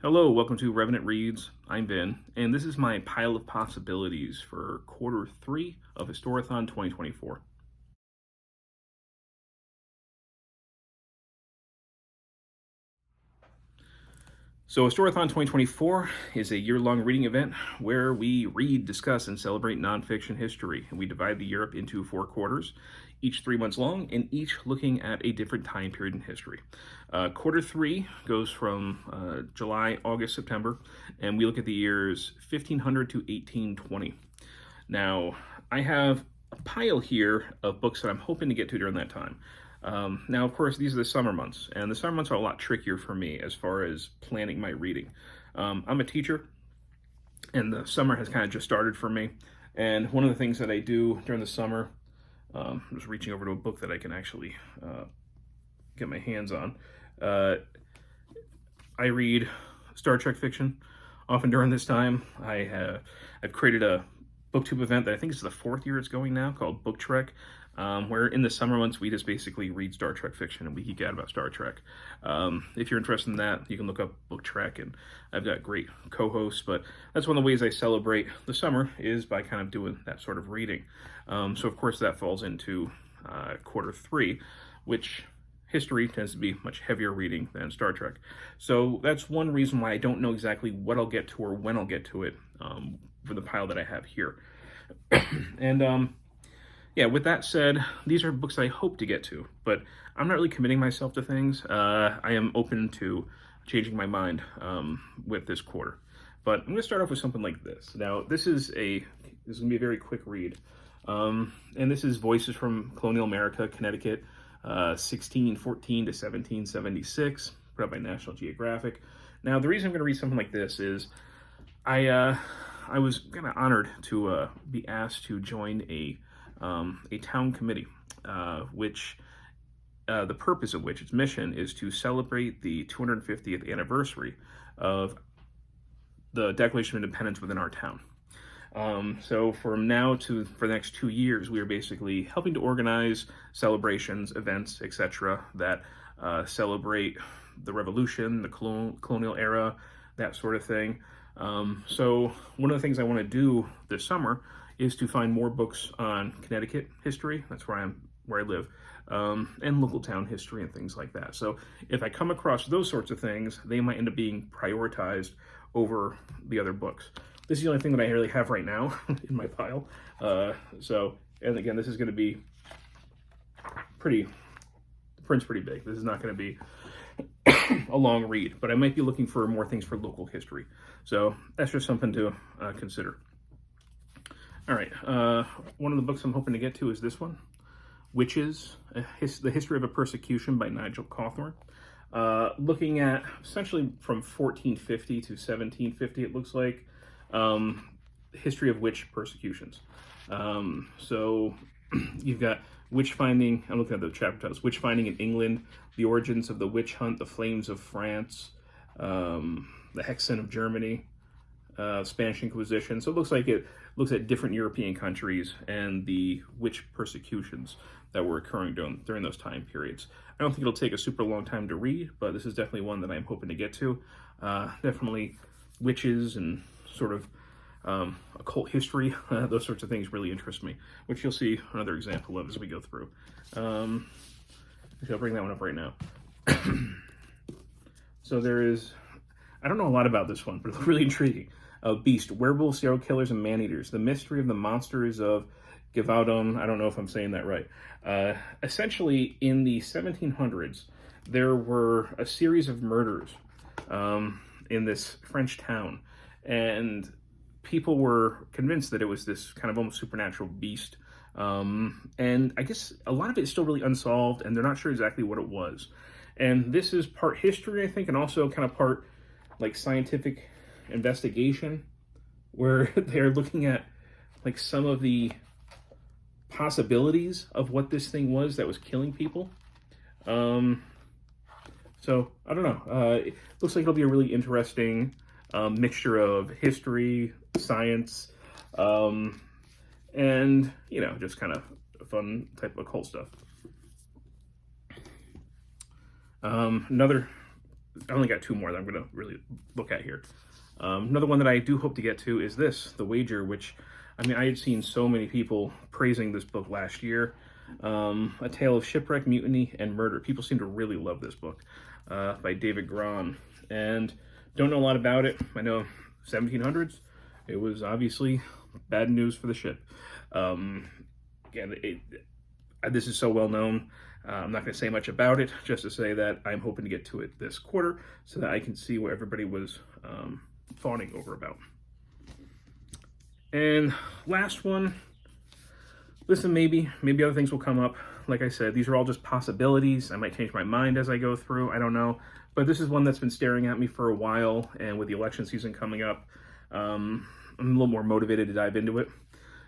Hello, welcome to Revenant Reads. I'm Ben, and this is my pile of possibilities for quarter 3 of Historathon 2024. So Historathon 2024 is a year-long reading event where we read, discuss, and celebrate nonfiction history. And we divide the year up into 4 quarters, each 3 months long, and each looking at a different time period in history. Quarter 3 goes from July, August, September, and we look at the years 1500 to 1820. Now, I have a pile here of books that I'm hoping to get to during that time. Now, of course, these are the summer months, and the summer months are a lot trickier for me as far as planning my reading. I'm a teacher, and the summer has kind of just started for me. And one of the things that I do during the summer, I'm just reaching over to a book that I can actually get my hands on. I read Star Trek fiction. Often during this time, I've created a booktube event that I think is the 4th year it's going now, called Book Trek, where in the summer months we just basically read Star Trek fiction and we geek out about Star Trek. If you're interested in that, you can look up Book Trek, and I've got great co-hosts, but that's one of the ways I celebrate the summer is by kind of doing that sort of reading. So of course that falls into quarter 3, which history tends to be much heavier reading than Star Trek. So that's one reason why I don't know exactly what I'll get to or when I'll get to it for the pile that I have here. And yeah, with that said, these are books I hope to get to, but I'm not really committing myself to things. I am open to changing my mind with this quarter. But I'm going to start off with something like this. Now, this is going to be a very quick read. And this is Voices from Colonial America, Connecticut, 1614 to 1776, put out by National Geographic. Now, the reason I'm going to read something like this is I was kind of honored to be asked to join a town committee, which the purpose of which, its mission, is to celebrate the 250th anniversary of the Declaration of Independence within our town. So from now for the next 2 years, we are basically helping to organize celebrations, events, etc. that celebrate the Revolution, the colonial era, that sort of thing. So one of the things I want to do this summer is to find more books on Connecticut history. That's where I live, and local town history and things like that. So if I come across those sorts of things, they might end up being prioritized over the other books. This is the only thing that I really have right now in my pile. And again, this is going to be the print's pretty big. This is not going to be a long read, but I might be looking for more things for local history. So that's just something to consider. All right, one of the books I'm hoping to get to is this one, Witches, The History of a Persecution by Nigel Cawthorne. Looking at essentially from 1450 to 1750, it looks like, history of witch persecutions. So you've got witch finding, I'm looking at the chapter titles, Witch Finding in England, The Origins of the Witch Hunt, The Flames of France, The Hexen of Germany, Spanish Inquisition. So it looks like it looks at different European countries and the witch persecutions that were occurring during those time periods. I don't think it'll take a super long time to read, but this is definitely one that I'm hoping to get to. Definitely witches and sort of occult history, those sorts of things really interest me, which you'll see another example of as we go through. I'll bring that one up right now. So there is, I don't know a lot about this one, but it's really intriguing. Beast, Werewolves, Serial Killers, and Man-Eaters, The Mystery of the Monsters of Givaudan. I don't know if I'm saying that right. Essentially, in the 1700s, there were a series of murders in this French town, and people were convinced that it was this kind of almost supernatural beast. And I guess a lot of it is still really unsolved, and they're not sure exactly what it was. And this is part history, I think, and also kind of part like scientific investigation, where they're looking at like some of the possibilities of what this thing was that was killing people. So I don't know. It looks like it'll be a really interesting mixture of history, science, and just kind of fun type of occult stuff. Another I only got 2 more that I'm going to really look at here. Another one that I do hope to get to is this, The Wager, which, I mean, I had seen so many people praising this book last year. A Tale of Shipwreck, Mutiny, and Murder. People seem to really love this book by David Gron. And don't know a lot about it. I know 1700s, it was obviously bad news for the ship. Again, this is so well known. I'm not going to say much about it, just to say that I'm hoping to get to it this quarter so that I can see what everybody was fawning over about. And last one, listen, maybe other things will come up. Like I said, these are all just possibilities. I might change my mind as I go through. I don't know. But this is one that's been staring at me for a while, and with the election season coming up, I'm a little more motivated to dive into it.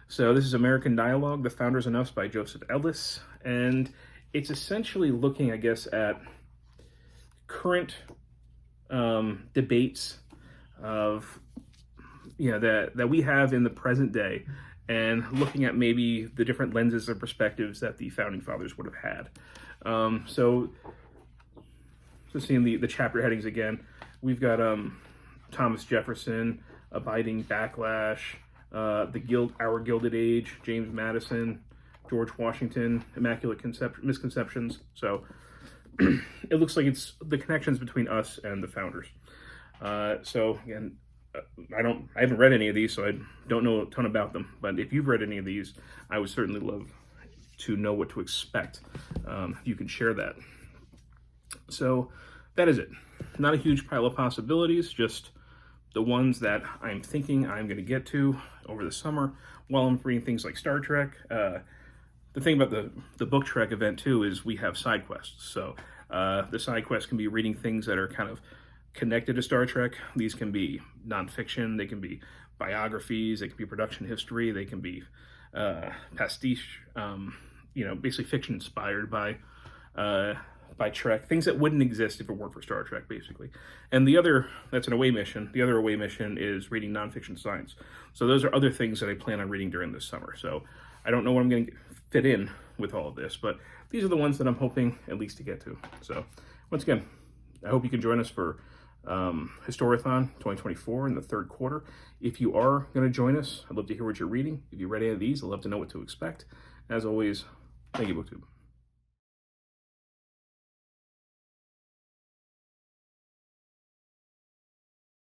So this is American Dialogue, The Founders and Us by Joseph Ellis, and it's essentially looking, I guess, at current debates of, that we have in the present day, and looking at maybe the different lenses or perspectives that the Founding Fathers would have had. So seeing the chapter headings again, we've got Thomas Jefferson, Abiding Backlash, Our Gilded Age, James Madison, George Washington, Immaculate Misconceptions. So it looks like it's the connections between us and the founders. So again, I haven't read any of these, so I don't know a ton about them. But if you've read any of these, I would certainly love to know what to expect. You can share that. So that is it. Not a huge pile of possibilities, just the ones that I'm thinking I'm going to get to over the summer while I'm reading things like Star Trek. The thing about the Book Trek event too is we have side quests. So the side quests can be reading things that are kind of connected to Star Trek. These can be nonfiction, they can be biographies, they can be production history, they can be pastiche, basically fiction inspired by Trek, things that wouldn't exist if it weren't for Star Trek, basically. And that's an away mission. The other away mission is reading nonfiction science. So those are other things that I plan on reading during this summer. So I don't know what I'm going to fit in with all of this, but these are the ones that I'm hoping at least to get to. So once again, I hope you can join us for Historathon 2024 in the third quarter. If you are going to join us, I'd love to hear what you're reading. If you read any of these, I'd love to know what to expect. As always, thank you, BookTube.